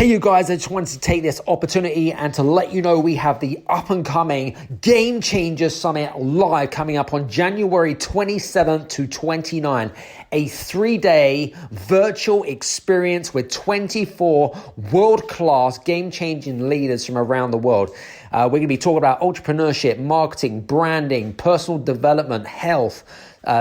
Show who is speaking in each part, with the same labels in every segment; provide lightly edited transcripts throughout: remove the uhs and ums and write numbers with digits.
Speaker 1: Hey you guys, I just wanted to take this opportunity and to let you know we have the up and coming Game Changers Summit live coming up on January 27th to 29th. A 3-day virtual experience with 24 world-class game-changing leaders from around the world. We're going to be talking about entrepreneurship, marketing, branding, personal development, health,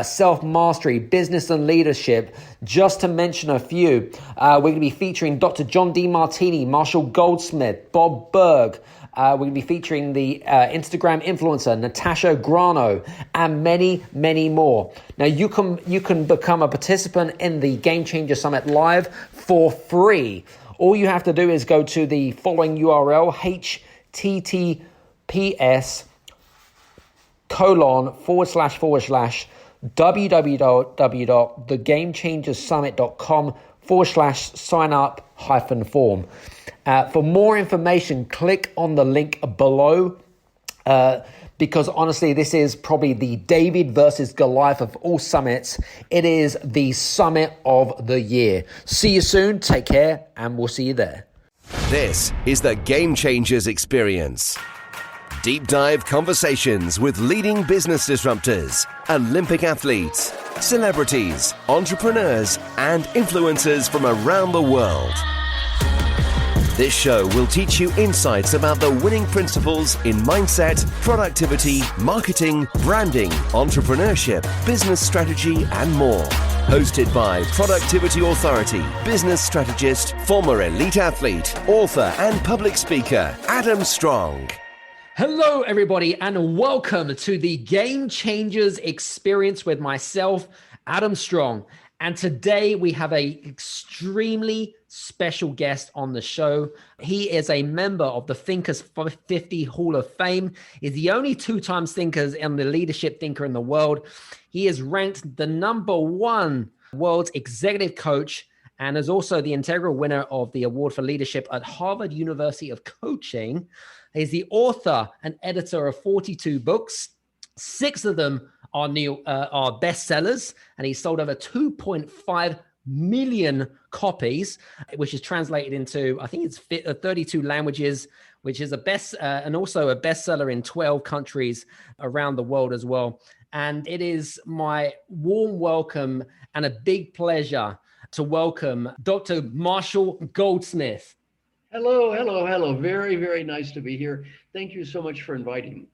Speaker 1: self-mastery, business and leadership, just to mention a few. We're going to be featuring Dr. John Demartini, Marshall Goldsmith, Bob Berg. We're going to be featuring the Instagram influencer, Natasha Grano, and many, many more. Now, you can become a participant in the Game Changer Summit Live for free. All you have to do is go to the following URL, https:// www.thegamechangersummit.com/sign-up-form. For more information, click on the link below, because honestly, this is probably the David versus Goliath of all summits. It is the summit of the year. See you soon, take care, and we'll see you there.
Speaker 2: This is the Game Changers Experience. Deep dive conversations with leading business disruptors, Olympic athletes, celebrities, entrepreneurs, and influencers from around the world. This show will teach you insights about the winning principles in mindset, productivity, marketing, branding, entrepreneurship, business strategy, and more. Hosted by Productivity Authority, business strategist, former elite athlete, author, and public speaker, Adam Strong.
Speaker 1: Hello, everybody, and welcome to the Game Changers Experience with myself, Adam Strong. And today we have an extremely special guest on the show. He is a member of the Thinkers 50 Hall of Fame. He's the only two-time thinker and the leadership thinker in the world. He is ranked the #1 world's executive coach and is also the integral winner of the award for leadership at Harvard University of Coaching. He's the author and editor of 42 books. 6 of them are bestsellers, and he's sold over 2.5 million copies, which is translated into, I think it's 32 languages, which is and also a bestseller in 12 countries around the world as well. And it is my warm welcome and a big pleasure to welcome Dr. Marshall Goldsmith.
Speaker 3: Hello. Very, very nice to be here. Thank you so much for inviting me.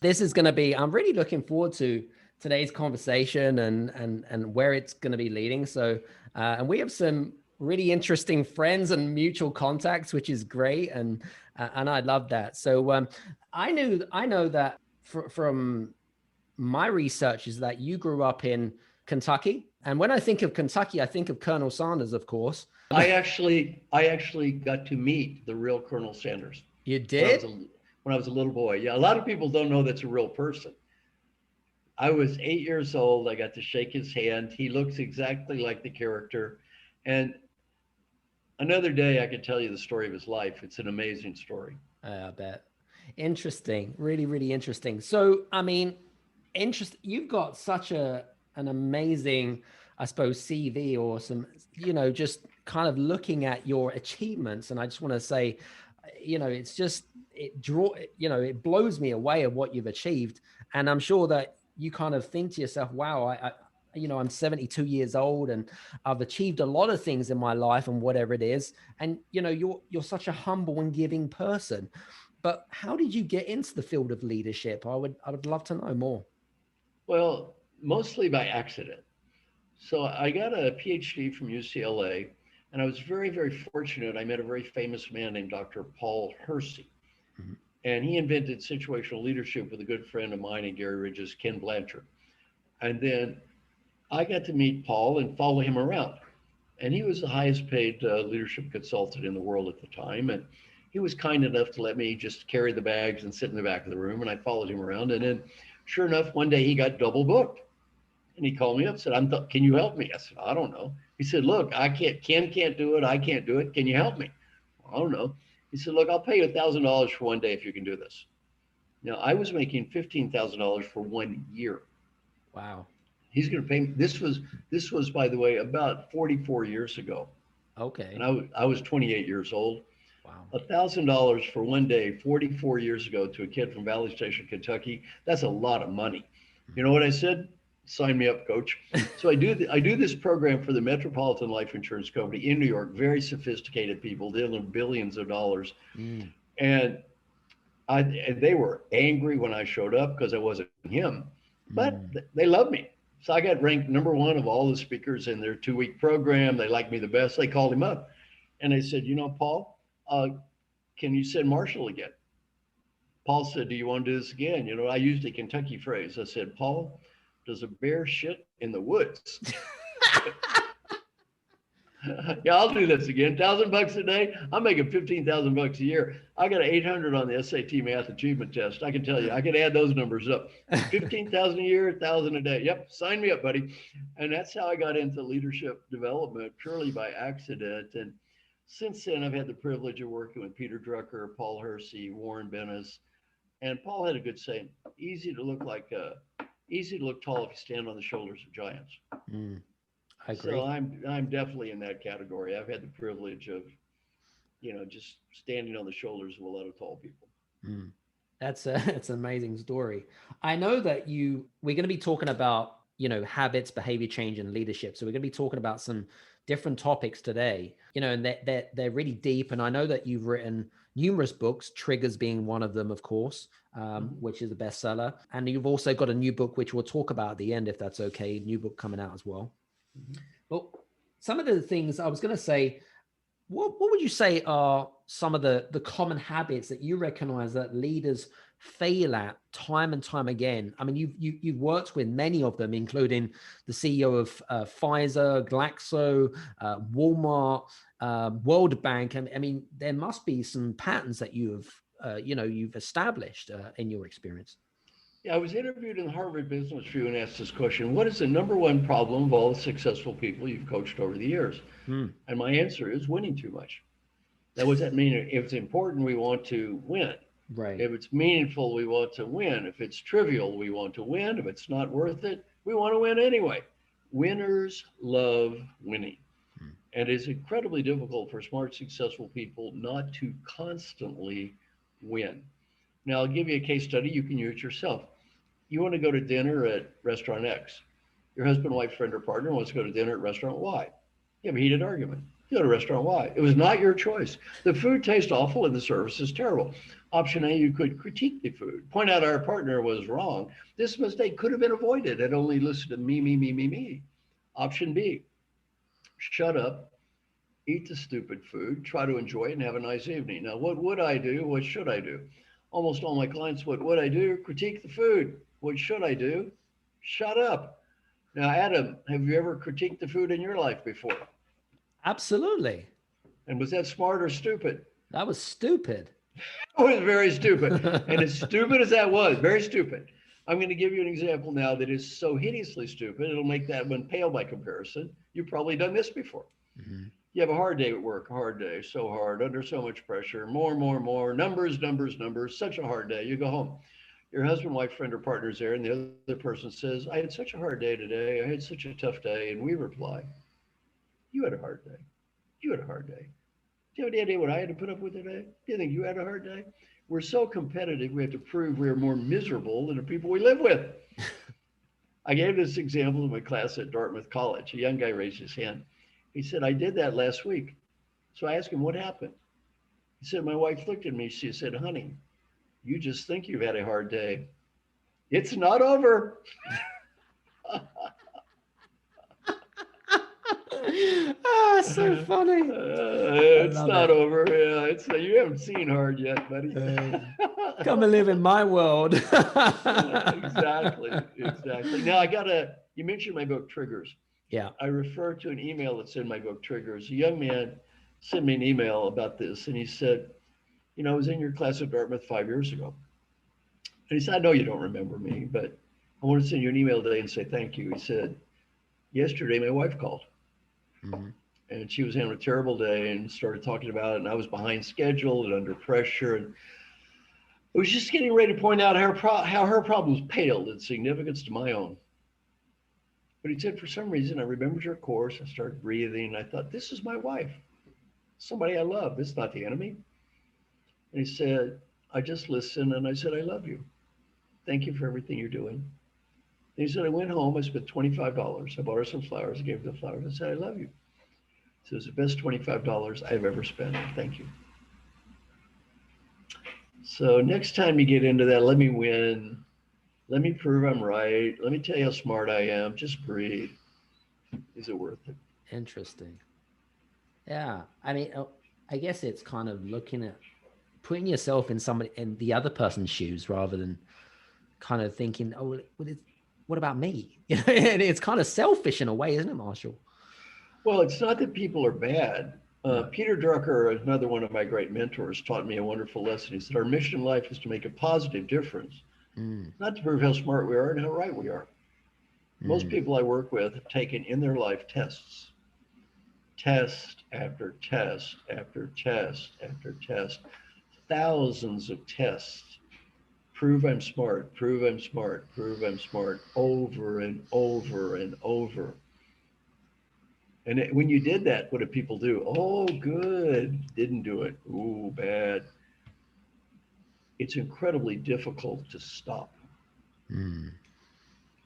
Speaker 1: This is going to be, I'm really looking forward to today's conversation and where it's going to be leading. So, and we have some really interesting friends and mutual contacts, which is great. And I love that. So I know that from my research is that you grew up in Kentucky. And when I think of Kentucky, I think of Colonel Sanders, of course.
Speaker 3: I actually got to meet the real Colonel Sanders.
Speaker 1: You did?
Speaker 3: When I was a little boy. Yeah, a lot of people don't know that's a real person. I was 8 years old. I got to shake his hand. He looks exactly like the character. And another day I could tell you the story of his life. It's an amazing story.
Speaker 1: I bet. Interesting. Really, really interesting. So, I mean, you've got such an amazing, I suppose, CV or some, just kind of looking at your achievements. And I just want to say, it blows me away of what you've achieved. And I'm sure that you kind of think to yourself, wow, I'm 72 years old and I've achieved a lot of things in my life and whatever it is. And, you're such a humble and giving person. But how did you get into the field of leadership? I would love to know more.
Speaker 3: Well, mostly by accident. So I got a PhD from UCLA, and I was very, very fortunate. I met a very famous man named Dr. Paul Hersey. Mm-hmm. And he invented situational leadership with a good friend of mine and Gary Ridge's, Ken Blanchard. And then I got to meet Paul and follow him around. And he was the highest paid leadership consultant in the world at the time. And he was kind enough to let me just carry the bags and sit in the back of the room. And I followed him around. And then sure enough, one day he got double booked. And he called me up and said, can you help me? I said, I don't know. He said, look, Ken can't do it. I can't do it. Can you help me? I don't know. He said, look, I'll pay you $1,000 for one day if you can do this. Now, I was making $15,000 for 1 year.
Speaker 1: Wow.
Speaker 3: He's going to pay me. This was, by the way, about 44 years ago.
Speaker 1: Okay.
Speaker 3: And I was 28 years old.
Speaker 1: Wow.
Speaker 3: $1,000 for one day, 44 years ago, to a kid from Valley Station, Kentucky. That's a lot of money. You know what I said? Sign me up, coach. So I do this program for the Metropolitan Life Insurance Company in New York. Very sophisticated people dealing with billions of dollars,
Speaker 1: Mm,
Speaker 3: and and they were angry when I showed up because I wasn't him, but
Speaker 1: mm.
Speaker 3: they love me. So I got ranked number one of all the speakers in their 2 week program. They liked me the best. They called him up and they said, you know, Paul, can you send Marshall again? Paul said, do you want to do this again? You know, I used a Kentucky phrase. I said, Paul, does a bear shit in the woods? Yeah, I'll do this again. $1,000 a day. I'm making $15,000 a year. I got an 800 on the SAT Math Achievement Test. I can tell you, I can add those numbers up. 15,000 a year, 1,000 a day. Yep, sign me up, buddy. And that's how I got into leadership development, purely by accident. And since then, I've had the privilege of working with Peter Drucker, Paul Hersey, Warren Bennis, and Paul had a good saying: easy to look tall if you stand on the shoulders of giants.
Speaker 1: Mm, I agree.
Speaker 3: So I'm definitely in that category. I've had the privilege of, just standing on the shoulders of a lot of tall people.
Speaker 1: Mm. It's an amazing story. I know that we're going to be talking about, habits, behavior change, and leadership. So we're going to be talking about some different topics today, and they're really deep. And I know that you've written numerous books, Triggers being one of them, of course, which is a bestseller. And you've also got a new book, which we'll talk about at the end, if that's okay. New book coming out as well. Well, some of the things I was going to say, what would you say are some of the common habits that you recognize that leaders fail at time and time again? I mean, you've worked with many of them, including the CEO of Pfizer, Glaxo, Walmart, World Bank. I mean, there must be some patterns that you've established in your experience.
Speaker 3: Yeah, I was interviewed in the Harvard Business Review and asked this question: what is the number one problem of all the successful people you've coached over the years? And my answer is winning too much. Now, what does that mean? If it's important, we want to win.
Speaker 1: Right.
Speaker 3: If it's meaningful, we want to win. If it's trivial, we want to win. If it's not worth it, we want to win anyway. Winners love winning. And it's incredibly difficult for smart, successful people not to constantly win. Now, I'll give you a case study you can use yourself. You want to go to dinner at restaurant X. Your husband, wife, friend, or partner wants to go to dinner at restaurant Y. You have a heated argument. You go to restaurant Y. It was not your choice. The food tastes awful and the service is terrible. Option A, you could critique the food, point out our partner was wrong. This mistake could have been avoided had only listened to me. Option B, shut up, eat the stupid food, try to enjoy it, and have a nice evening. Now, what would I do? What should I do? Almost all my clients, what would I do? Critique the food. What should I do? Shut up. Now, Adam, have you ever critiqued the food in your life before?
Speaker 1: Absolutely.
Speaker 3: And was that smart or stupid?
Speaker 1: That was stupid.
Speaker 3: It was very stupid. And as stupid as that was, very stupid. I'm going to give you an example now that is so hideously stupid, it'll make that one pale by comparison. You've probably done this before. Mm-hmm. You have a hard day at work, a hard day, so hard, under so much pressure, more, numbers, such a hard day. You go home. Your husband, wife, friend, or partner's there, and the other person says, I had such a hard day today. I had such a tough day. And we reply, you had a hard day. You had a hard day. Do you have any idea what I had to put up with today? Do you think you had a hard day? We're so competitive, we have to prove we're more miserable than the people we live with. I gave this example in my class at Dartmouth College. A young guy raised his hand. He said, I did that last week. So I asked him, what happened? He said, my wife looked at me. She said, honey, you just think you've had a hard day. It's not over.
Speaker 1: So funny.
Speaker 3: It's not over. Yeah, you haven't seen hard yet, buddy.
Speaker 1: Come and live in my world.
Speaker 3: Exactly. Now you mentioned my book, Triggers.
Speaker 1: Yeah.
Speaker 3: I refer to an email that's in my book, Triggers. A young man sent me an email about this, and he said, I was in your class at Dartmouth 5 years ago. And he said, I know you don't remember me, but I want to send you an email today and say thank you. He said, yesterday my wife called. Mm-hmm. And she was having a terrible day and started talking about it, and I was behind schedule and under pressure. And I was just getting ready to point out how her problems paled in significance to my own. But he said, for some reason, I remembered your course. I started breathing. I thought, this is my wife, somebody I love. This is not the enemy. And he said, I just listened and I said, I love you. Thank you for everything you're doing. And he said, I went home. I spent $25. I bought her some flowers. I gave her the flowers. I said, I love you. So it's the best $25 I've ever spent. Thank you. So next time you get into that, let me win. Let me prove I'm right. Let me tell you how smart I am. Just breathe. Is it worth it?
Speaker 1: Interesting. Yeah. I mean, I guess it's kind of looking at putting yourself in somebody in the other person's shoes rather than kind of thinking, oh, what about me? And it's kind of selfish in a way, isn't it, Marshall?
Speaker 3: Well, it's not that people are bad.
Speaker 1: No.
Speaker 3: Peter Drucker, another one of my great mentors, taught me a wonderful lesson. He said, our mission in life is to make a positive difference, not to prove how smart we are and how right we are. Most people I work with have taken in their life tests, test after test after test after test, thousands of tests. Prove I'm smart, prove I'm smart, prove I'm smart, over and over and over. And when you did that, what did people do? Oh, good. Didn't do it. Ooh, bad. It's incredibly difficult to stop.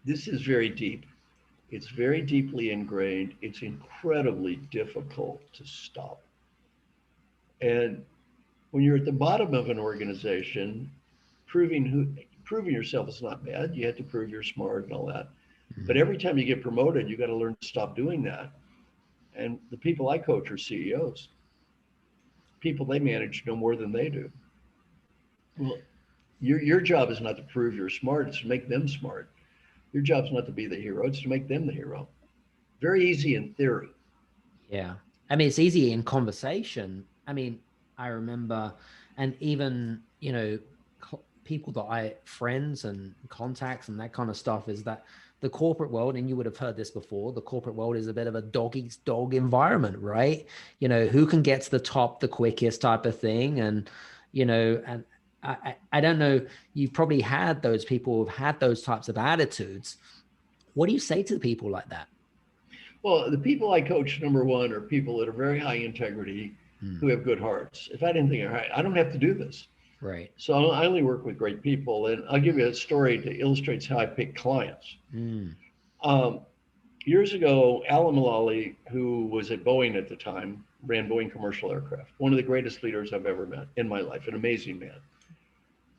Speaker 3: This is very deep. It's very deeply ingrained. It's incredibly difficult to stop. And when you're at the bottom of an organization, proving yourself is not bad. You have to prove you're smart and all that. But every time you get promoted, you got to learn to stop doing that. And the people I coach are CEOs. People they manage know more than they do. Well, your job is not to prove you're smart, it's to make them smart. Your job is not to be the hero, it's to make them the hero. Very easy in theory.
Speaker 1: Yeah. I mean, it's easy in conversation. I mean, I remember, and even, people that friends and contacts and that kind of stuff, is that the corporate world, and you would have heard this before, the corporate world is a bit of a dog eats dog environment, right? Who can get to the top the quickest type of thing. And, and I don't know, you've probably had those people who've had those types of attitudes. What do you say to people like that?
Speaker 3: Well, the people I coach, number one, are people that are very high integrity, who have good hearts. If I didn't think, all right, I don't have to do this.
Speaker 1: Right.
Speaker 3: So I only work with great people. And I'll give you a story that illustrates how I pick clients. Years ago, Alan Mulally, who was at Boeing at the time, ran Boeing commercial aircraft, one of the greatest leaders I've ever met in my life, an amazing man.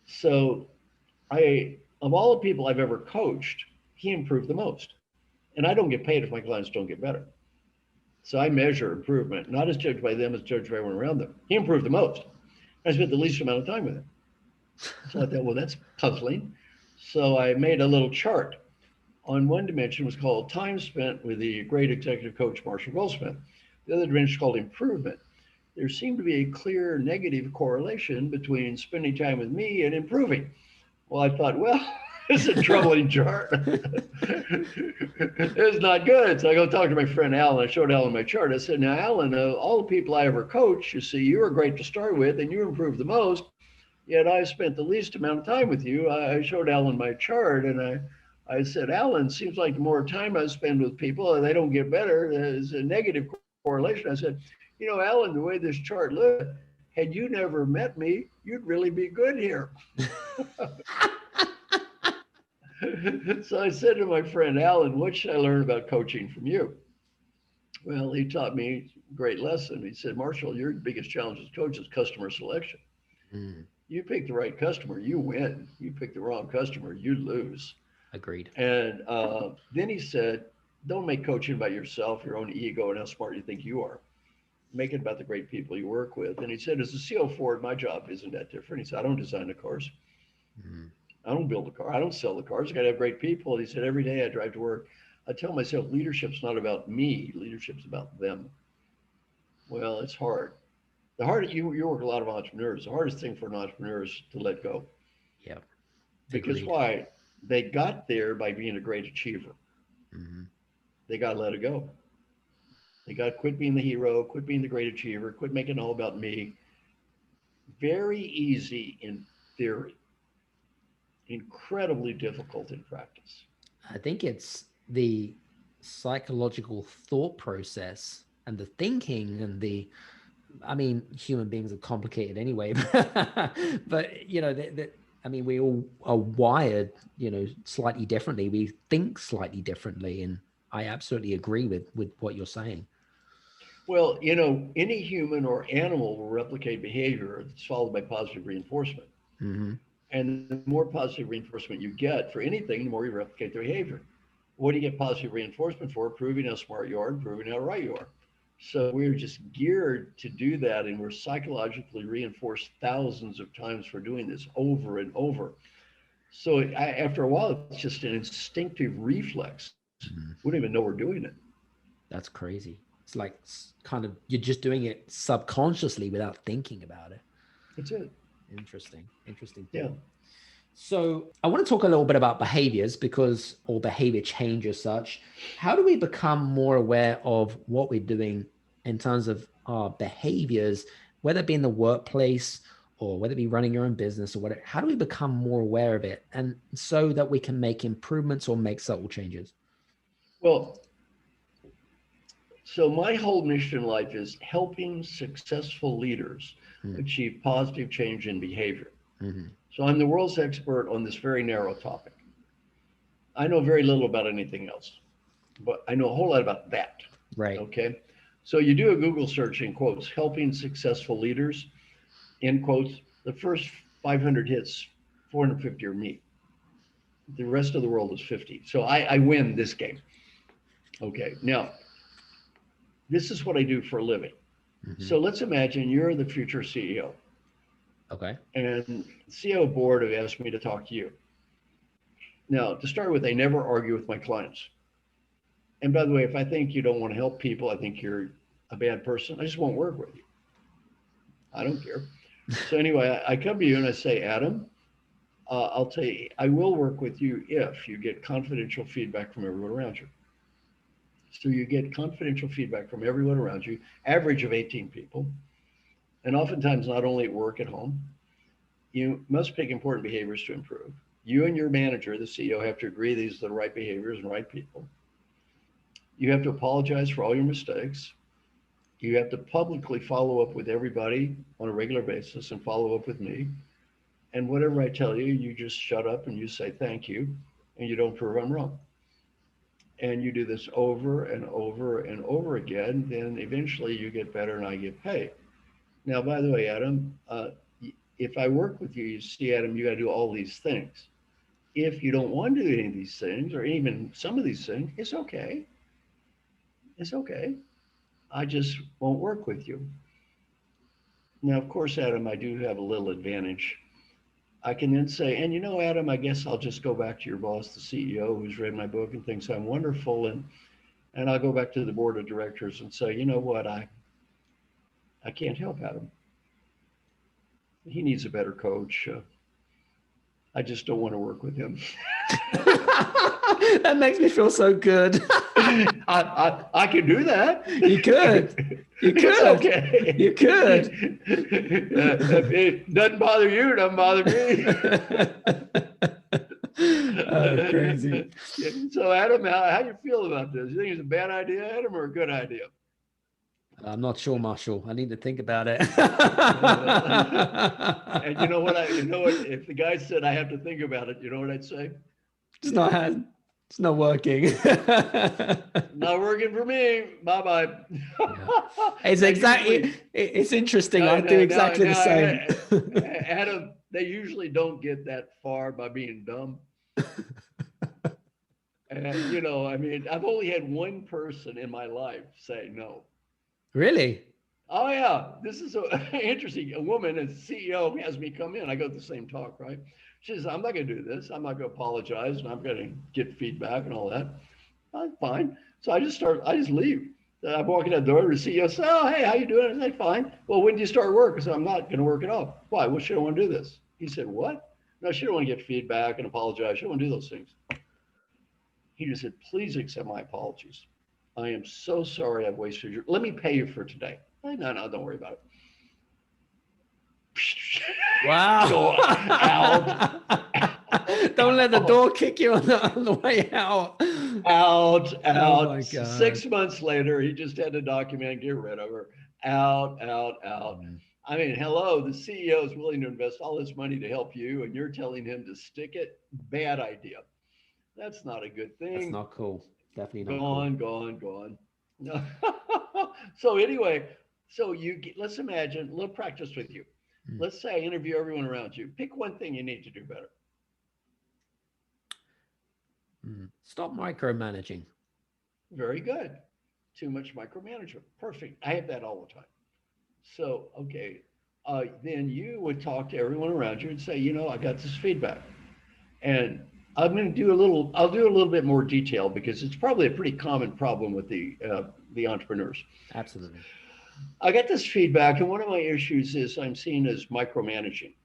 Speaker 3: So of all the people I've ever coached, he improved the most. And I don't get paid if my clients don't get better. So I measure improvement, not as judged by them, as judged by everyone around them. He improved the most. I spent the least amount of time with him. So I thought, well, that's puzzling. So I made a little chart. On one dimension was called time spent with the great executive coach, Marshall Goldsmith. The other dimension is called improvement. There seemed to be a clear negative correlation between spending time with me and improving. Well, I thought, well, it's a troubling chart. It's not good. So I go talk to my friend Alan. I showed Alan my chart. I said, now, Alan, all the people I ever coached, you see, you were great to start with and you improved the most. Yet I spent the least amount of time with you. I showed Alan my chart and I said, Alan, seems like the more time I spend with people, they don't get better. There's a negative correlation. I said, Alan, the way this chart looks, had you never met me, you'd really be good here. So I said to my friend Alan, what should I learn about coaching from you? Well, he taught me a great lesson. He said, Marshall, your biggest challenge as coach is customer selection. You pick the right customer, you win. You pick the wrong customer, you lose.
Speaker 1: Agreed.
Speaker 3: And then he said, don't make coaching about yourself, your own ego, and how smart you think you are. Make it about the great people you work with. And he said, as a CEO of Ford, my job isn't that different. He said, I don't design the cars. I don't build a car. I don't sell the cars. I got to have great people. And he said, every day I drive to work, I tell myself, leadership's not about me. Leadership's about them. Well, it's hard. You work with a lot of entrepreneurs. The hardest thing for an entrepreneur is to let go.
Speaker 1: Yeah.
Speaker 3: Because why? They got there by being a great achiever. They got to let it go. They got to quit being the hero, quit being the great achiever, quit making it all about me. Very easy in theory, incredibly difficult in practice.
Speaker 1: I think it's the psychological thought process and the thinking and I mean, human beings are complicated anyway, but I mean, we all are wired, slightly differently. We think slightly differently. And I absolutely agree with what you're saying.
Speaker 3: Well, any human or animal will replicate behavior that's followed by positive reinforcement.
Speaker 1: Mm-hmm.
Speaker 3: And the more positive reinforcement you get for anything, the more you replicate the behavior. What do you get positive reinforcement for? Proving how smart you are and proving how right you are. So we're just geared to do that, and we're psychologically reinforced thousands of times for doing this over and over. So after a while, it's just an instinctive reflex.
Speaker 1: Mm-hmm.
Speaker 3: We don't even know we're doing it.
Speaker 1: That's crazy. It's like kind of, you're just doing it subconsciously without thinking about it.
Speaker 3: That's it.
Speaker 1: Interesting.
Speaker 3: Yeah.
Speaker 1: So I want to talk a little bit about behaviors or behavior change as such. How do we become more aware of what we're doing in terms of our behaviors, whether it be in the workplace or whether it be running your own business or whatever? How do we become more aware of it, and so that we can make improvements or make subtle changes?
Speaker 3: Well, so my whole mission in life is helping successful leaders achieve positive change in behavior.
Speaker 1: Mm-hmm.
Speaker 3: So I'm the world's expert on this very narrow topic. I know very little about anything else, but I know a whole lot about that.
Speaker 1: Right.
Speaker 3: Okay. So you do a Google search in quotes, helping successful leaders, in quotes, the first 500 hits, 450 are me. The rest of the world is 50. So I win this game. Okay. Now, this is what I do for a living. Mm-hmm. So let's imagine you're the future CEO.
Speaker 1: Okay.
Speaker 3: And the CEO board have asked me to talk to you. Now, to start with, I never argue with my clients. And by the way, if I think you don't want to help people, I think you're a bad person, I just won't work with you. I don't care. So anyway, I come to you and I say, Adam, I'll tell you, I will work with you if you get confidential feedback from everyone around you. So you get confidential feedback from everyone around you, average of 18 people. And oftentimes, not only at work, at home. You must pick important behaviors to improve. You and your manager, the CEO, have to agree these are the right behaviors and right people. You have to apologize for all your mistakes. You have to publicly follow up with everybody on a regular basis and follow up with me. And whatever I tell you, you just shut up and you say thank you, and you don't prove I'm wrong. And you do this over and over and over again, then eventually you get better and I get paid. Now, by the way, Adam, if I work with you, you see, Adam, you got to do all these things. If you don't want to do any of these things, or even some of these things, it's okay. It's okay. I just won't work with you. Now, of course, Adam, I do have a little advantage. I can then say, and Adam, I guess I'll just go back to your boss, the CEO, who's read my book and thinks I'm wonderful. And I'll go back to the board of directors and say, you know what, I can't help Adam. He needs a better coach. I just don't want to work with him.
Speaker 1: That makes me feel so good.
Speaker 3: I can do that.
Speaker 1: You could. You could.
Speaker 3: It's okay.
Speaker 1: You could.
Speaker 3: If it doesn't bother you, it doesn't bother me.
Speaker 1: Oh, crazy.
Speaker 3: So, Adam, how do you feel about this? You think it's a bad idea, Adam, or a good idea?
Speaker 1: I'm not sure, Marshall. I need to think about it.
Speaker 3: And you know what? If the guy said I have to think about it, you know what I'd say?
Speaker 1: It's not working.
Speaker 3: Not working for me. Bye-bye.
Speaker 1: Yeah. It's interesting. I do exactly the same.
Speaker 3: Adam, they usually don't get that far by being dumb. And I've only had one person in my life say no.
Speaker 1: Really?
Speaker 3: Oh yeah, this is so interesting. A woman, a CEO, has me come in. I go to the same talk, right? She says, I'm not going to do this. I'm not going to apologize, and I'm going to get feedback and all that. I'm fine. So I just leave. I'm walking out the door. The CEO says, oh, hey, how you doing? I say, fine. Well, when do you start work? I said, I'm not going to work at all. Why? Well, she don't want to do this. He said, what? No, she don't want to get feedback and apologize. She don't want to do those things. He just said, please accept my apologies. I am so sorry I've wasted your, let me pay you for today. No, don't worry about it.
Speaker 1: Wow.
Speaker 3: Out.
Speaker 1: Don't let the door kick you on the way out.
Speaker 3: Out.
Speaker 1: Oh my God.
Speaker 3: 6 months later, he just had to document, get rid of her. Out. I mean, hello, the CEO is willing to invest all this money to help you, and you're telling him to stick it? Bad idea. That's not a good
Speaker 1: That's
Speaker 3: thing.
Speaker 1: not cool. Definitely not
Speaker 3: Gone. No. So anyway, let's imagine, let's practice with you.
Speaker 1: cool.
Speaker 3: Let's say I interview everyone around you. Pick one thing you need to do better.
Speaker 1: Stop micromanaging.
Speaker 3: Very good. Too much micromanagement. Perfect. I have that all the time. So, okay, then you would talk to everyone around you and say, I got this feedback. And I'm going to I'll do a little bit more detail because it's probably a pretty common problem with the entrepreneurs.
Speaker 1: Absolutely.
Speaker 3: I got this feedback, and one of my issues is I'm seen as micromanaging.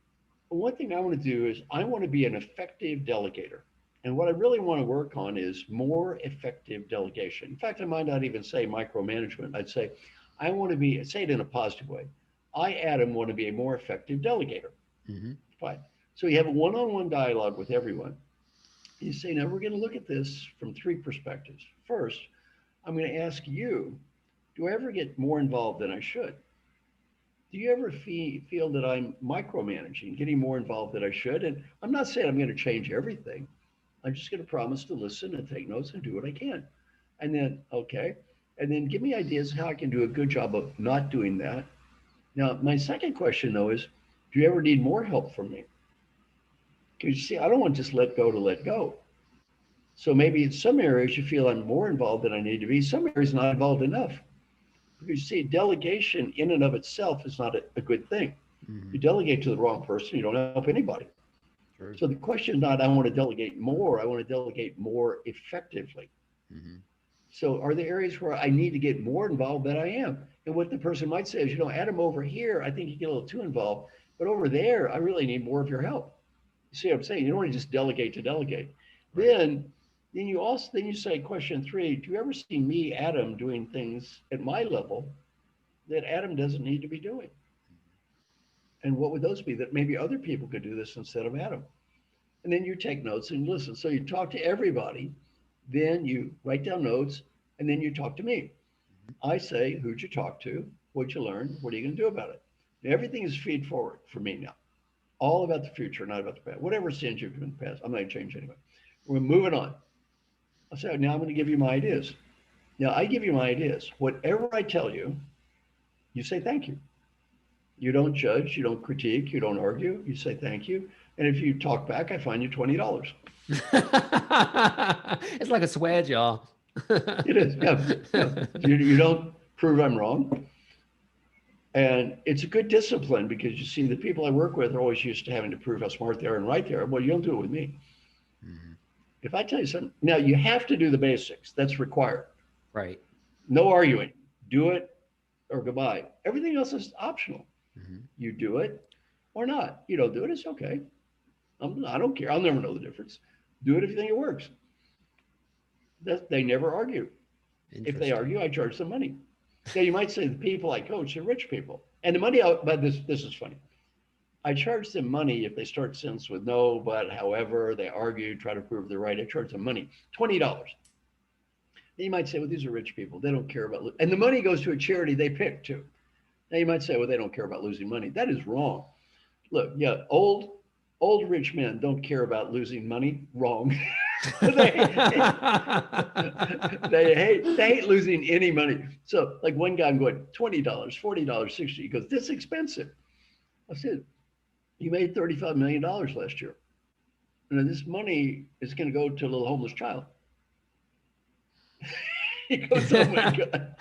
Speaker 3: One thing I want to do is I want to be an effective delegator. And what I really want to work on is more effective delegation. In fact, I might not even say micromanagement. I'd say, I want to be, say it in a positive way. I, Adam, want to be a more effective delegator. Fine. So you have a one-on-one dialogue with everyone. You say, now we're going to look at this from 3 perspectives. First, I'm going to ask you, do I ever get more involved than I should? Do you ever feel that I'm micromanaging, getting more involved than I should? And I'm not saying I'm going to change everything. I'm just going to promise to listen and take notes and do what I can. And then, okay. And then give me ideas how I can do a good job of not doing that. Now, my second question, though, is do you ever need more help from me? Because you see, I don't want to just let go. So maybe in some areas you feel I'm more involved than I need to be. Some areas not involved enough. Because you see, delegation in and of itself is not a good thing. You delegate to the wrong person, you don't help anybody. Sure. So the question is not, I want to delegate more, I want to delegate more effectively. So are there areas where I need to get more involved than I am? And what the person might say is, Adam, over here, I think you get a little too involved, but over there, I really need more of your help. You see what I'm saying? You don't want to just delegate to delegate. Right. Then you say, question 3, do you ever see me, Adam, doing things at my level that Adam doesn't need to be doing? And what would those be? That maybe other people could do this instead of Adam. And then you take notes and listen. So you talk to everybody, then you write down notes, and then you talk to me. I say, who'd you talk to? What'd you learn? What are you going to do about it? Everything is feed forward for me now. All about the future, not about the past. Whatever sins you've been past, I'm not going to change anyway. We're moving on. I say, now I'm going to give you my ideas. Now I give you my ideas. Whatever I tell you, you say thank you. You don't judge, you don't critique, you don't argue, you say thank you. And if you talk back, I fine you $20.
Speaker 1: It's like a swear jar.
Speaker 3: It is, yeah. You don't prove I'm wrong. And it's a good discipline because you see the people I work with are always used to having to prove how smart they are and right there. Well, you don't do it with me. If I tell you something, now you have to do the basics. That's required. Right. No arguing. Do it or goodbye. Everything else is optional. You do it or not. You don't do it, it's okay. I don't care. I'll never know the difference. Do it if you think it works. They never argue. If they argue, I charge them money. Now you might say the people I coach are rich people. And the money, but this is funny. I charge them money if they start sentence with no, but, however, they argue, try to prove they're right. I charge them money, $20. Then you might say, well, these are rich people. They don't care about, and the money goes to a charity they pick too. Now you might say, well, they don't care about losing money. That is wrong. Look, yeah, old rich men don't care about losing money. Wrong. they hate losing any money. So like one guy, I'm going, $20, $40, $60. He goes, this is expensive. I said, you made $35 million last year. And this money is going to go to a little homeless child. He goes, oh my God.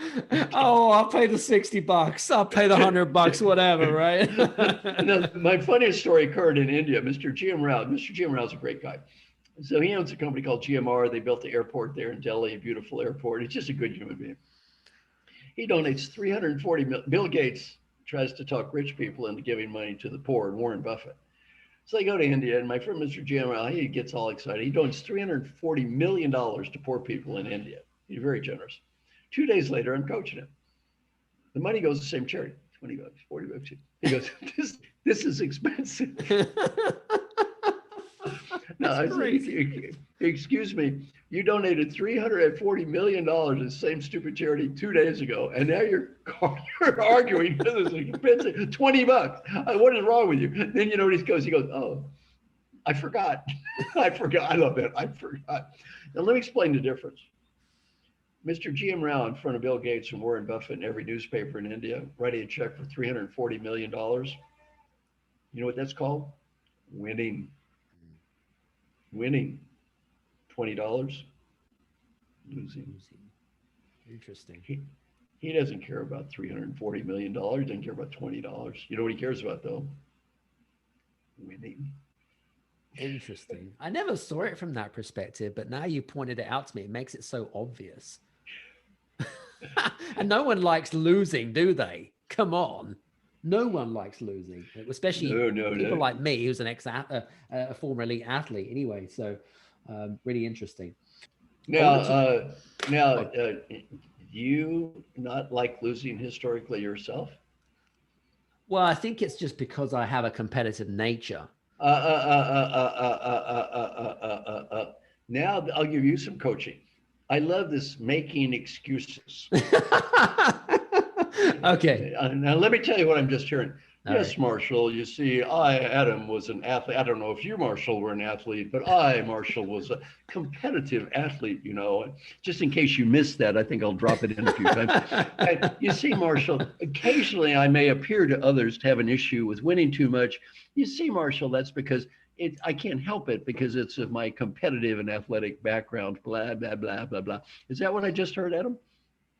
Speaker 1: Oh, I'll pay the $60. I'll pay the $100, whatever, right?
Speaker 3: Now, my funniest story occurred in India. Mr. GM Rao. Mr. GM Rao is a great guy. So he owns a company called GMR. They built the airport there in Delhi, a beautiful airport. He's just a good human being. He donates $340 million. Bill Gates tries to talk rich people into giving money to the poor, and Warren Buffett. So they go to India, and my friend, Mr. GM Rao, he gets all excited. He donates $340 million to poor people in India. He's very generous. 2 days later, I'm coaching him. The money goes to the same charity, $20, $40. He goes, this is expensive. I
Speaker 1: crazy.
Speaker 3: said, excuse me, you donated $340 million to the same stupid charity 2 days ago, and now you're arguing for this expensive $20. What is wrong with you? Then you know what he goes? He goes, oh, I forgot. I forgot. I love that. I forgot. Now let me explain the difference. Mr. G.M. Rao in front of Bill Gates and Warren Buffett and every newspaper in India, writing a check for $340 million. You know what that's called? Winning. Winning. $20. Losing.
Speaker 1: Interesting.
Speaker 3: He doesn't care about $340 million. He doesn't care about $20. You know what he cares about, though? Winning.
Speaker 1: Interesting. I never saw it from that perspective, but now you pointed it out to me. It makes it so obvious. And no one likes losing, do they? Come on. No one likes losing, especially people like me, who's an a former elite athlete anyway. So really interesting.
Speaker 3: Now, do you not like losing historically yourself?
Speaker 1: Well, I think it's just because I have a competitive nature.
Speaker 3: Now I'll give you some coaching. I love this making excuses.
Speaker 1: Okay.
Speaker 3: Now let me tell you what I'm just hearing.
Speaker 1: All
Speaker 3: Yes,
Speaker 1: right.
Speaker 3: Marshall, you see, Adam, was an athlete. I don't know if you, Marshall, were an athlete, but Marshall, was a competitive athlete, you know. Just in case you missed that, I think I'll drop it in a few times. And you see, Marshall, occasionally I may appear to others to have an issue with winning too much. You see, Marshall, that's because I can't help it because it's of my competitive and athletic background, blah, blah, blah, blah, blah. Is that what I just heard, Adam?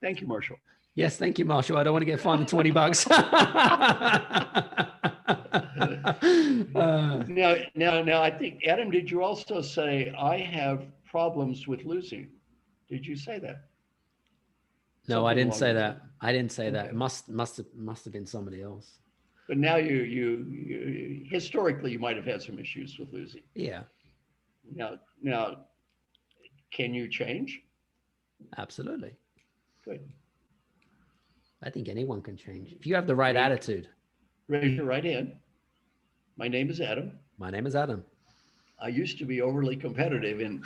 Speaker 3: Thank you, Marshall.
Speaker 1: Yes, thank you, Marshall. I don't want to get fined $20.
Speaker 3: Now, I think, Adam, did you also say I have problems with losing? Did you say that?
Speaker 1: No, I didn't say that.
Speaker 3: Lines.
Speaker 1: I didn't say that.
Speaker 3: Okay.
Speaker 1: It must have been somebody else.
Speaker 3: But now you historically you might have had some issues with losing.
Speaker 1: Yeah,
Speaker 3: Now, can you change?
Speaker 1: absolutely.
Speaker 3: Good.
Speaker 1: I think anyone can change if you have the right attitude.
Speaker 3: Raise your right hand. My name is Adam.
Speaker 1: My name is Adam.
Speaker 3: I used to be overly competitive in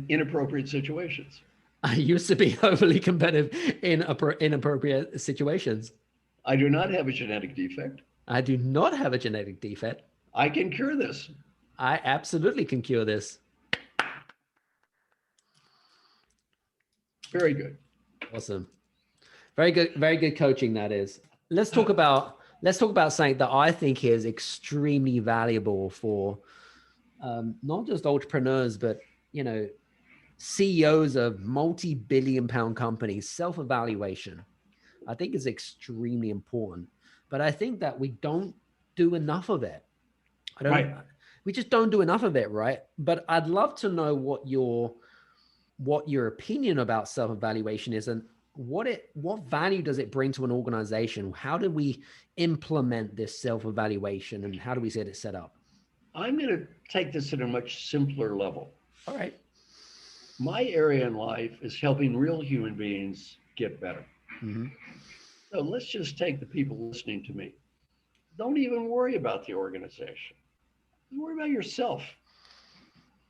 Speaker 3: inappropriate situations.
Speaker 1: I used to be overly competitive in inappropriate situations.
Speaker 3: I do not have a genetic defect.
Speaker 1: I do not have a genetic defect.
Speaker 3: I can cure this.
Speaker 1: I absolutely can cure this.
Speaker 3: Very good.
Speaker 1: Awesome. Very good coaching, that is. Let's talk about something that I think is extremely valuable for not just entrepreneurs, but CEOs of multi-billion-pound companies. Self-evaluation, I think, is extremely important. But I think that we don't do enough of it. We just don't do enough of it, right? But I'd love to know what your opinion about self-evaluation is, and what value does it bring to an organization? How do we implement this self-evaluation, and how do we get it set up?
Speaker 3: I'm going to take this at a much simpler level.
Speaker 1: All right.
Speaker 3: My area in life is helping real human beings get better.
Speaker 1: Mm-hmm.
Speaker 3: So let's just take the people listening to me. Don't even worry about the organization. Worry about yourself.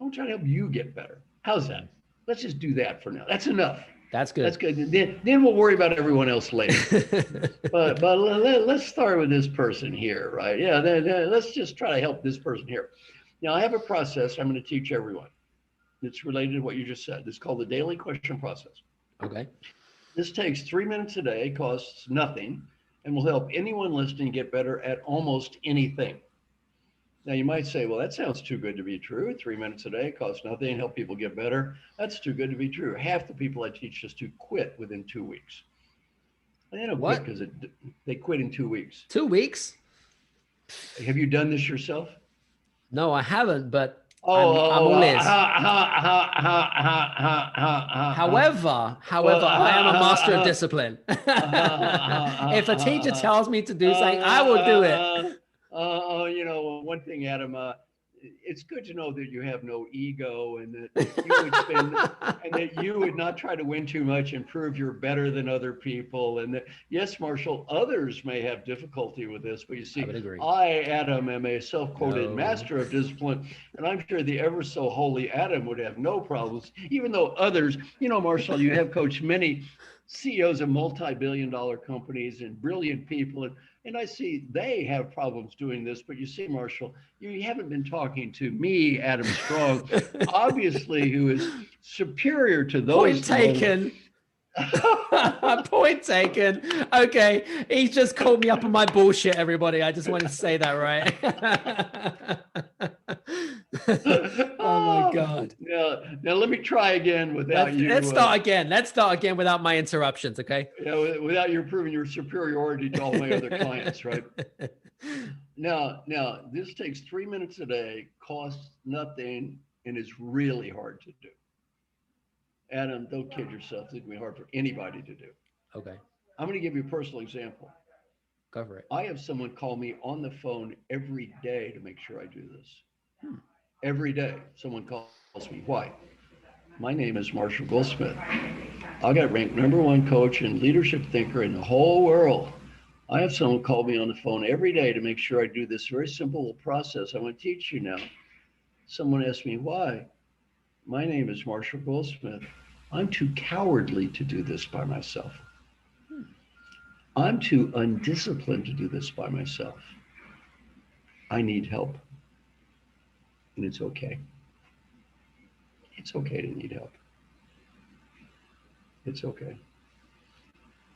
Speaker 3: I'm trying to help you get better. How's that? Let's just do that for now. That's enough.
Speaker 1: That's good.
Speaker 3: That's good. Then we'll worry about everyone else later. but let's start with this person here, right? Yeah, let's just try to help this person here. Now, I have a process I'm going to teach everyone. It's related to what you just said. It's called the daily question process.
Speaker 1: Okay.
Speaker 3: This takes 3 minutes a day, costs nothing, and will help anyone listening get better at almost anything. Now, you might say, well, that sounds too good to be true. 3 minutes a day, costs nothing, help people get better. That's too good to be true. Half the people I teach just to quit within 2 weeks. And they don't quit because they quit in 2 weeks.
Speaker 1: 2 weeks?
Speaker 3: Have you done this yourself?
Speaker 1: No, I haven't, but I'm all ears. However, I am a master of discipline. If a teacher tells me to do something, I will do it.
Speaker 3: One thing, Adam, it's good to know that you have no ego and that you would spend and that you would not try to win too much and prove you're better than other people. And that, yes, Marshall, others may have difficulty with this, but you see, I, Adam, am a self-quoted master of discipline, and I'm sure the ever so holy Adam would have no problems, even though others, Marshall, you have coached many CEOs of multi-billion-dollar companies and brilliant people, and I see they have problems doing this, but you see, Marshall, you haven't been talking to me, Adam Strong, obviously, who is superior to those.
Speaker 1: Point taken. Point taken. Okay, he's just called me up on my bullshit, everybody. I just wanted to say that, right? Oh my God.
Speaker 3: Now let me try again without you.
Speaker 1: Let's start again. Let's start again without my interruptions, okay?
Speaker 3: Yeah, without you proving your superiority to all my other clients, right? Now, this takes 3 minutes a day, costs nothing, and is really hard to do. Adam, don't kid yourself. It's going to be hard for anybody to do.
Speaker 1: Okay.
Speaker 3: I'm going to give you a personal example.
Speaker 1: Go for it.
Speaker 3: I have someone call me on the phone every day to make sure I do this. Every day, someone calls me. Why? My name is Marshall Goldsmith. I got ranked #1 coach and leadership thinker in the whole world. I have someone call me on the phone every day to make sure I do this very simple process I'm going to teach you now. Someone asked me why. My name is Marshall Goldsmith. I'm too cowardly to do this by myself. I'm too undisciplined to do this by myself. I need help. And it's okay. It's okay to need help. It's okay.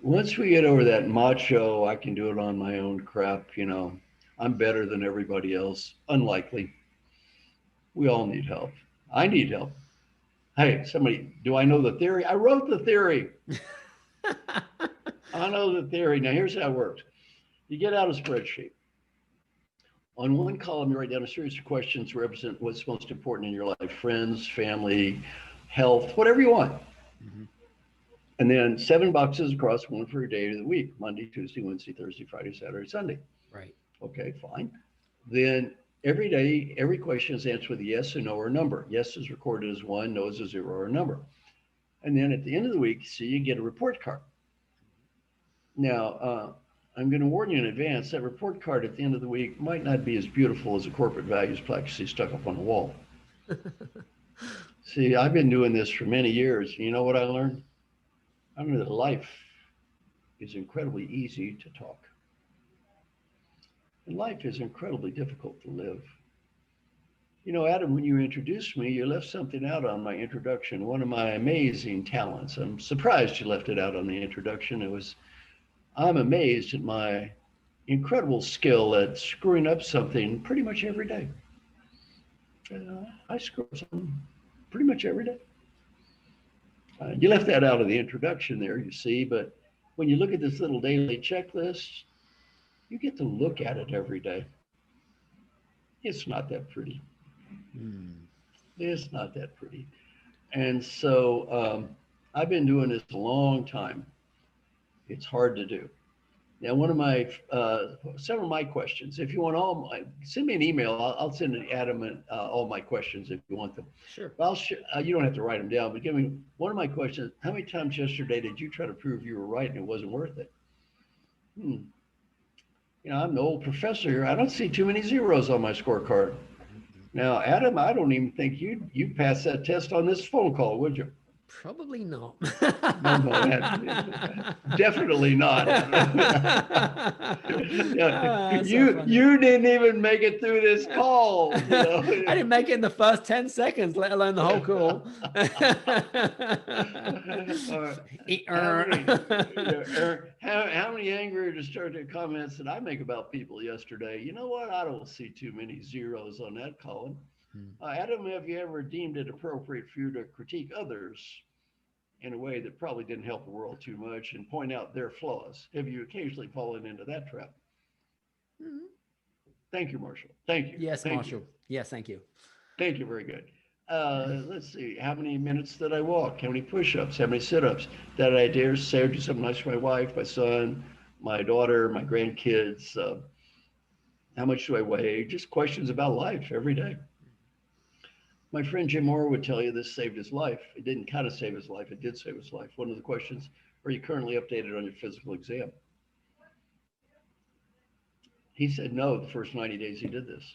Speaker 3: Once we get over that macho, I can do it on my own crap, I'm better than everybody else. Unlikely. We all need help. I need help. Hey, somebody, do I know the theory? I wrote the theory. I know the theory. Now, here's how it works. You get out a spreadsheet. On one column, you write down a series of questions to represent what's most important in your life: friends, family, health, whatever you want. Mm-hmm. And then 7 boxes across, one for your day of the week: Monday, Tuesday, Wednesday, Thursday, Friday, Saturday, Sunday.
Speaker 1: Right.
Speaker 3: Okay, fine. Then every day, every question is answered with a yes, a no, or a number. Yes is recorded as 1, no is a 0 or a number. And then at the end of the week, you get a report card. Now, I'm going to warn you in advance, that report card at the end of the week might not be as beautiful as a corporate values plaque you see stuck up on the wall. See, I've been doing this for many years. You know what I learned? I learned that life is incredibly easy to talk. And life is incredibly difficult to live. Adam, when you introduced me, you left something out on my introduction, one of my amazing talents. I'm surprised you left it out on the introduction. I'm amazed at my incredible skill at screwing up something pretty much every day. I screw up something pretty much every day. You left that out of the introduction there, you see, but when you look at this little daily checklist, you get to look at it every day. It's not that pretty. It's not that pretty. And so I've been doing this a long time. It's hard to do. Now, one of my, some of my questions, if you want send me an email. I'll send Adam all my questions if you want them.
Speaker 1: Sure.
Speaker 3: You don't have to write them down, but give me one of my questions. How many times yesterday did you try to prove you were right and it wasn't worth it? I'm the old professor here. I don't see too many zeros on my scorecard. Now, Adam, I don't even think you'd pass that test on this phone call, would you?
Speaker 1: Probably not.
Speaker 3: No, definitely not. You didn't even make it through this call.
Speaker 1: I didn't make it in the first 10 seconds, let alone the whole call.
Speaker 3: How many angry or distorted comments did I make about people yesterday? You know what? I don't see too many zeros on that column. Adam, have you ever deemed it appropriate for you to critique others in a way that probably didn't help the world too much and point out their flaws? Have you occasionally fallen into that trap? Mm-hmm. Thank you, Marshall. Thank you.
Speaker 1: Yes, Marshall. Yes, thank you.
Speaker 3: Thank you. Very good. Let's see. How many minutes did I walk? How many push-ups? How many sit-ups? Did I dare say or do something nice for my wife, my son, my daughter, my grandkids? How much do I weigh? Just questions about life every day. My friend Jim Moore would tell you this saved his life. It didn't kind of save his life. It did save his life. One of the questions, are you currently updated on your physical exam? He said no the first 90 days he did this.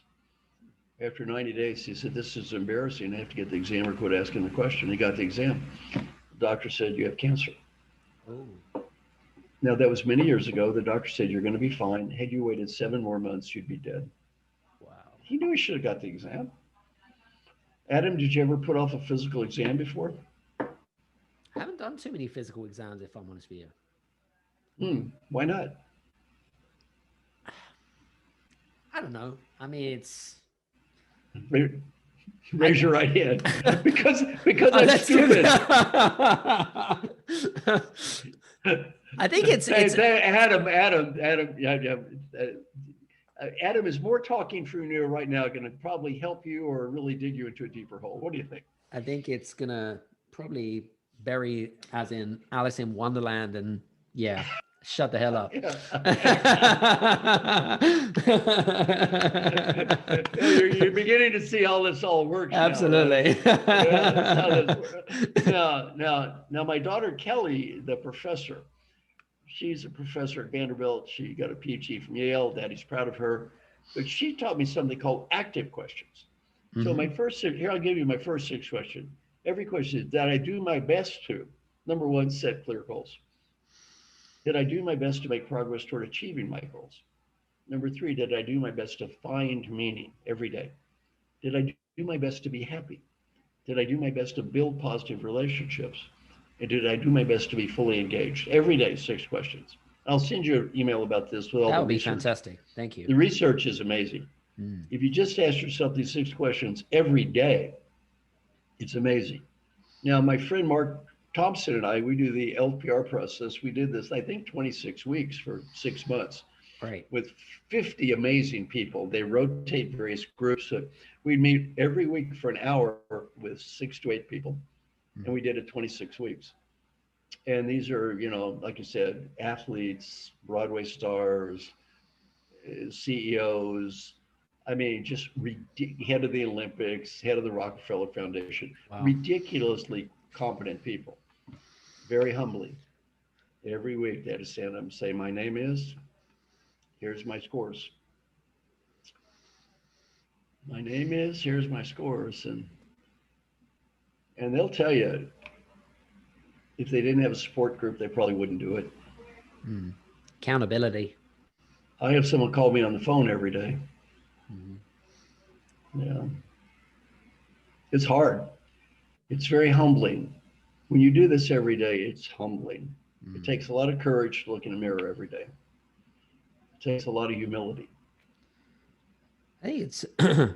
Speaker 3: After 90 days, he said, this is embarrassing. I have to get the exam or quit asking the question. He got the exam. The doctor said, you have cancer.
Speaker 1: Oh.
Speaker 3: Now, that was many years ago. The doctor said, you're going to be fine. Had you waited 7 more months, you'd be dead.
Speaker 1: Wow.
Speaker 3: He knew he should have got the exam. Adam, did you ever put off a physical exam before?
Speaker 1: I haven't done too many physical exams, if I'm honest with you.
Speaker 3: Why not?
Speaker 1: I don't know. I mean, it's...
Speaker 3: Raise your right hand. because I'm stupid.
Speaker 1: I think it's
Speaker 3: Adam, Adam is more talking through you right now, going to probably help you or really dig you into a deeper hole. What do you think?
Speaker 1: I think it's gonna probably bury, as in Alice in Wonderland, and yeah, shut the hell up.
Speaker 3: You're beginning to see how this all works.
Speaker 1: Absolutely.
Speaker 3: Now, my daughter Kelly, the professor, she's a professor at Vanderbilt. She got a PhD from Yale. Daddy's proud of her. But she taught me something called active questions. Mm-hmm. So here, I'll give you my first 6 questions. Every question is, did I do my best to, number 1, set clear goals? Did I do my best to make progress toward achieving my goals? Number 3, did I do my best to find meaning every day? Did I do my best to be happy? Did I do my best to build positive relationships? And did I do my best to be fully engaged? Every day, 6 questions. I'll send you an email about this with all
Speaker 1: that
Speaker 3: the
Speaker 1: would be
Speaker 3: research.
Speaker 1: Fantastic. Thank you.
Speaker 3: The research is amazing. If you just ask yourself these 6 questions every day, it's amazing. Now, my friend Mark Thompson and I, we do the LPR process. We did this, I think, 26 weeks for 6 months.
Speaker 1: Right.
Speaker 3: With 50 amazing people. They rotate various groups. We'd meet every week for an hour with 6 to 8 people. And we did it 26 weeks. And these are, like you said, athletes, Broadway stars, CEOs. I mean, just head of the Olympics, head of the Rockefeller Foundation. Wow. Ridiculously competent people. Very humbly. Every week they had to stand up and say, my name is, here's my scores. My name is, here's my scores. And they'll tell you, if they didn't have a support group, they probably wouldn't do it.
Speaker 1: Accountability.
Speaker 3: I have someone call me on the phone every day. Yeah. It's hard. It's very humbling. When you do this every day, it's humbling. It takes a lot of courage to look in the mirror every day. It takes a lot of humility.
Speaker 1: I think it's
Speaker 3: By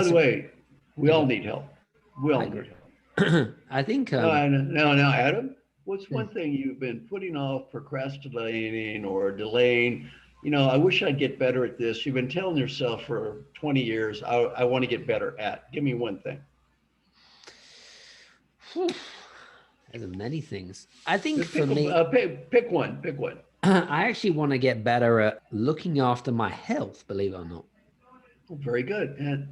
Speaker 3: the way, we all need help. We all need help.
Speaker 1: I think
Speaker 3: now, Adam, what's one thing you've been putting off, procrastinating or delaying? I wish I'd get better at this. You've been telling yourself for 20 years, I want to get better at. Give me one thing.
Speaker 1: There's many things. I think
Speaker 3: pick one.
Speaker 1: I actually want to get better at looking after my health, believe it or not.
Speaker 3: Very good. And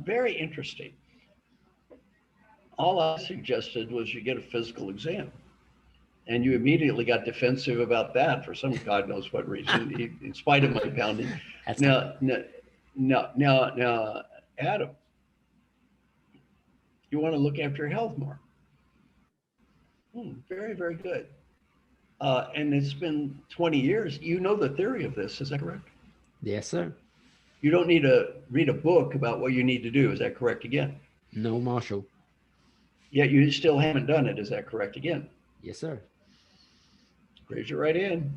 Speaker 3: very interesting. All I suggested was you get a physical exam. And you immediately got defensive about that for some God knows what reason, in spite of my pounding. Now, Adam, you want to look after your health more. Very, very good. And it's been 20 years. You know the theory of this, is that correct?
Speaker 1: Yes, sir.
Speaker 3: You don't need to read a book about what you need to do. Is that correct again?
Speaker 1: No, Marshall.
Speaker 3: Yet you still haven't done it. Is that correct again?
Speaker 1: Yes, sir.
Speaker 3: Raise your right hand.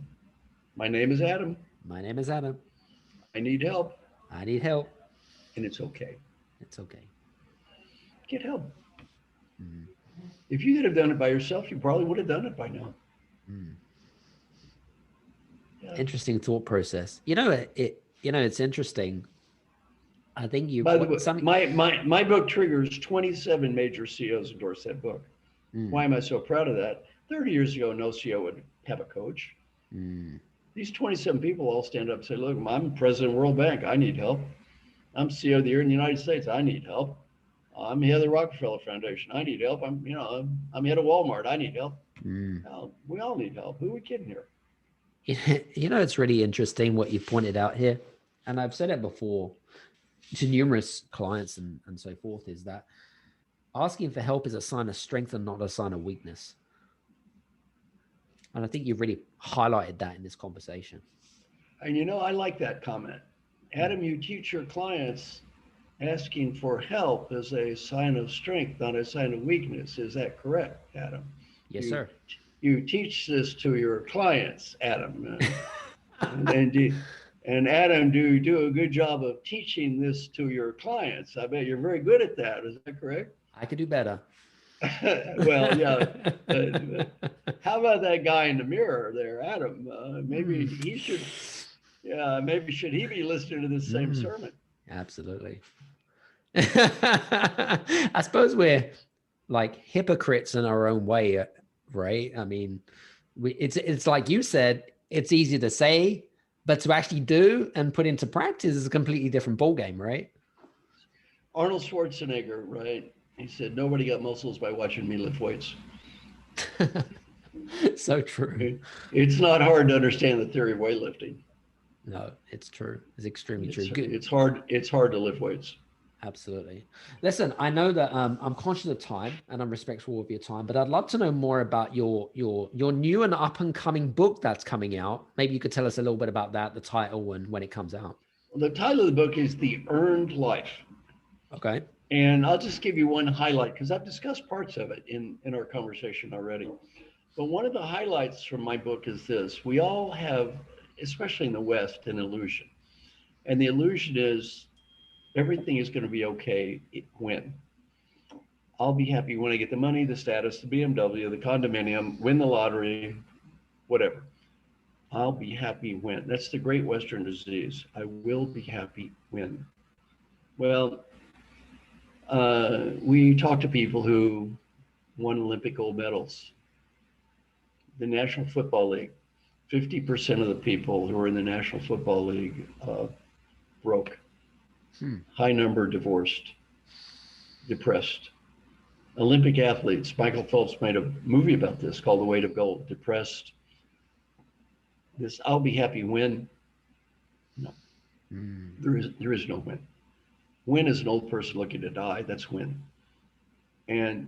Speaker 3: My name is Adam.
Speaker 1: My name is Adam.
Speaker 3: I need help.
Speaker 1: I need help.
Speaker 3: And it's okay.
Speaker 1: It's okay.
Speaker 3: Get help. If you could have done it by yourself, you probably would have done it by now. Yeah.
Speaker 1: Interesting thought process. It's interesting. I think you.
Speaker 3: By the way, my book triggers 27 major CEOs endorse that book. Why am I so proud of that? 30 years ago, no CEO would have a coach. These 27 people all stand up and say, look, I'm president of World Bank. I need help. I'm CEO of the year in the United States. I need help. I'm head of the Rockefeller Foundation. I need help. I'm head of Walmart. I need help. We all need help. Who are we kidding here?
Speaker 1: It's really interesting what you pointed out here. And I've said it before to numerous clients and so forth, is that asking for help is a sign of strength and not a sign of weakness. And I think you've really highlighted that in this conversation.
Speaker 3: And I like that comment. Adam, you teach your clients asking for help is a sign of strength, not a sign of weakness. Is that correct, Adam?
Speaker 1: Yes, sir.
Speaker 3: You teach this to your clients, Adam. And Adam, do you do a good job of teaching this to your clients? I bet you're very good at that. Is that correct?
Speaker 1: I could do better.
Speaker 3: Well, yeah. How about that guy in the mirror there, Adam? Maybe he should. Yeah, maybe should he be listening to this same sermon?
Speaker 1: Absolutely. I suppose we're like hypocrites in our own way, right? I mean, it's like you said, it's easy to say, but to actually do and put into practice is a completely different ballgame, right?
Speaker 3: Arnold Schwarzenegger, right? He said, nobody got muscles by watching me lift weights.
Speaker 1: So true.
Speaker 3: It's not hard to understand the theory of weightlifting.
Speaker 1: No, it's true. It's extremely true. Good.
Speaker 3: It's hard to lift weights.
Speaker 1: Absolutely. Listen, I know that I'm conscious of time and I'm respectful of your time, but I'd love to know more about your new and up and coming book that's coming out. Maybe you could tell us a little bit about that, the title and when it comes out.
Speaker 3: The title of the book is The Earned Life.
Speaker 1: Okay.
Speaker 3: And I'll just give you one highlight because I've discussed parts of it in our conversation already. But one of the highlights from my book is this. We all have, especially in the West, an illusion. And the illusion is everything is going to be okay when. I'll be happy when I get the money, the status, the BMW, the condominium, win the lottery, whatever. I'll be happy when. That's the great Western disease. I will be happy when. Well, we talk to people who won Olympic gold medals. The National Football League, 50% of the people who are in the National Football League broke. High number divorced, depressed. Olympic athletes, Michael Phelps made a movie about this called The Weight of Gold, depressed. This I'll be happy when. No, there is no when. When is an old person looking to die, that's when. And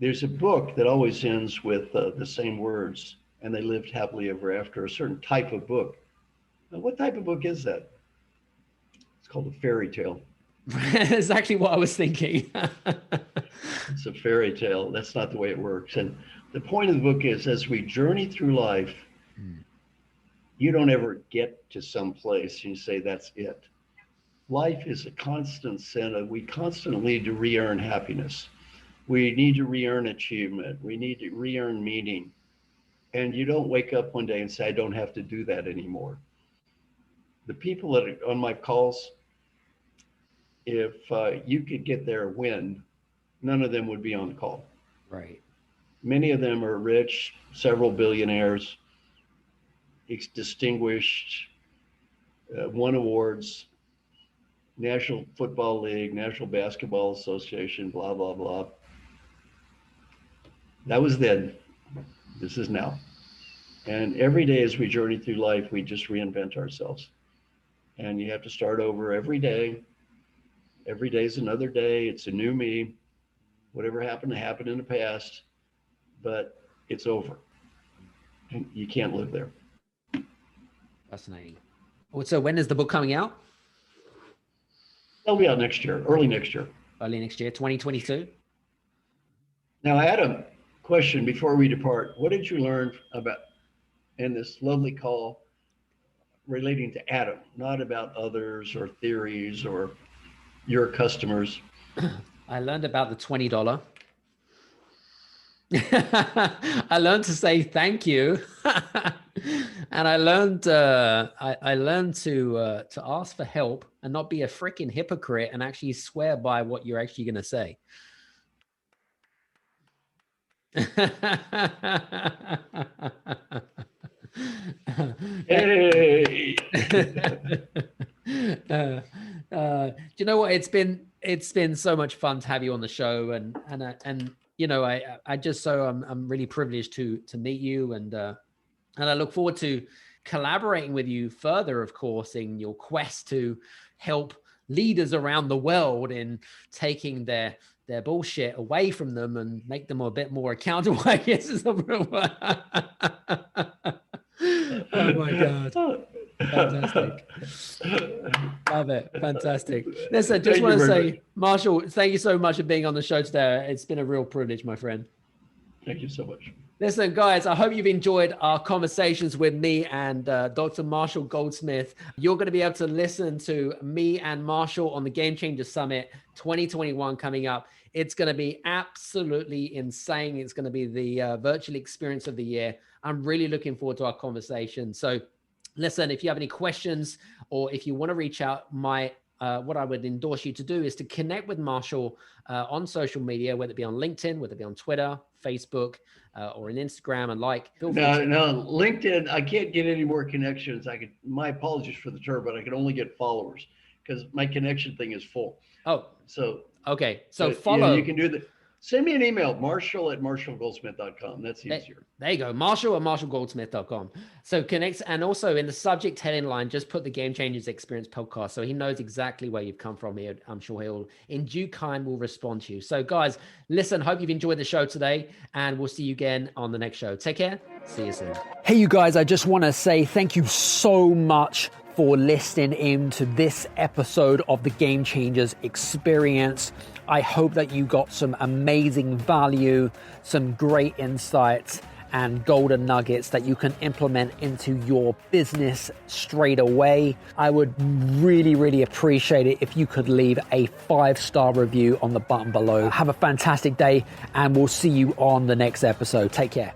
Speaker 3: there's a book that always ends with the same words, and they lived happily ever after, a certain type of book. Now, what type of book is that? It's called a fairy tale.
Speaker 1: That's exactly what I was thinking.
Speaker 3: It's a fairy tale. That's not the way it works. And the point of the book is, as we journey through life, you don't ever get to some place and you say, that's it. Life is a constant set we constantly need to re-earn happiness. We need to re-earn achievement. We need to re-earn meaning. And you don't wake up one day and say, I don't have to do that anymore. The people that are on my calls, if you could get their win, none of them would be on the call.
Speaker 1: Right.
Speaker 3: Many of them are rich, several billionaires, distinguished, won awards, National Football League, National Basketball Association, blah, blah, blah. That was then. This is now. And every day as we journey through life, we just reinvent ourselves. And you have to start over every day. Every day is another day. It's a new me. Whatever happened in the past, but it's over. And you can't live there.
Speaker 1: Fascinating. So when is the book coming out?
Speaker 3: It'll be out next year, early next year.
Speaker 1: Early next year, 2022?
Speaker 3: Now, Adam, question before we depart. What did you learn about in this lovely call relating to Adam, not about others or theories or your customers?
Speaker 1: I learned about the $20. I learned to say thank you. And I learned to ask for help and not be a freaking hypocrite and actually swear by what you're actually going to say.
Speaker 3: Hey.
Speaker 1: Do you know what? It's been it's been so much fun to have you on the show, and you know, I'm really privileged to meet you, and I look forward to collaborating with you further, of course, in your quest to help leaders around the world in taking their bullshit away from them and make them a bit more accountable, I guess is the real word. Oh my God. Fantastic. Love it. Fantastic. Listen, just want to say, Marshall, thank you so much for being on the show today. It's been a real privilege, my friend.
Speaker 3: Thank you so much.
Speaker 1: Listen, guys, I hope you've enjoyed our conversations with me and Dr. Marshall Goldsmith. You're going to be able to listen to me and Marshall on the Game Changer Summit 2021 coming up. It's going to be absolutely insane. It's going to be the virtual experience of the year. I'm really looking forward to our conversation. So listen, if you have any questions or if you want to reach out, what I would endorse you to do is to connect with Marshall on social media, whether it be on LinkedIn, whether it be on Twitter, Facebook, or on Instagram, and
Speaker 3: No, LinkedIn, I can't get any more connections. My apologies for the term, but I can only get followers because my connection thing is full.
Speaker 1: Oh,
Speaker 3: so
Speaker 1: okay. So follow.
Speaker 3: You can do that. Send me an email, marshall@marshallgoldsmith.com. That's easier.
Speaker 1: There you go. Marshall@marshallgoldsmith.com. So connect. And also in the subject heading line, just put the Game Changers Experience podcast. So he knows exactly where you've come from here. I'm sure he'll in due time will respond to you. So guys, listen, hope you've enjoyed the show today, and we'll see you again on the next show. Take care. See you soon. Hey, you guys, I just want to say thank you so much for listening in to this episode of the Game Changers Experience. I hope that you got some amazing value, some great insights, and golden nuggets that you can implement into your business straight away. I would really, really appreciate it if you could leave a 5-star review on the button below. Have a fantastic day, and we'll see you on the next episode. Take care.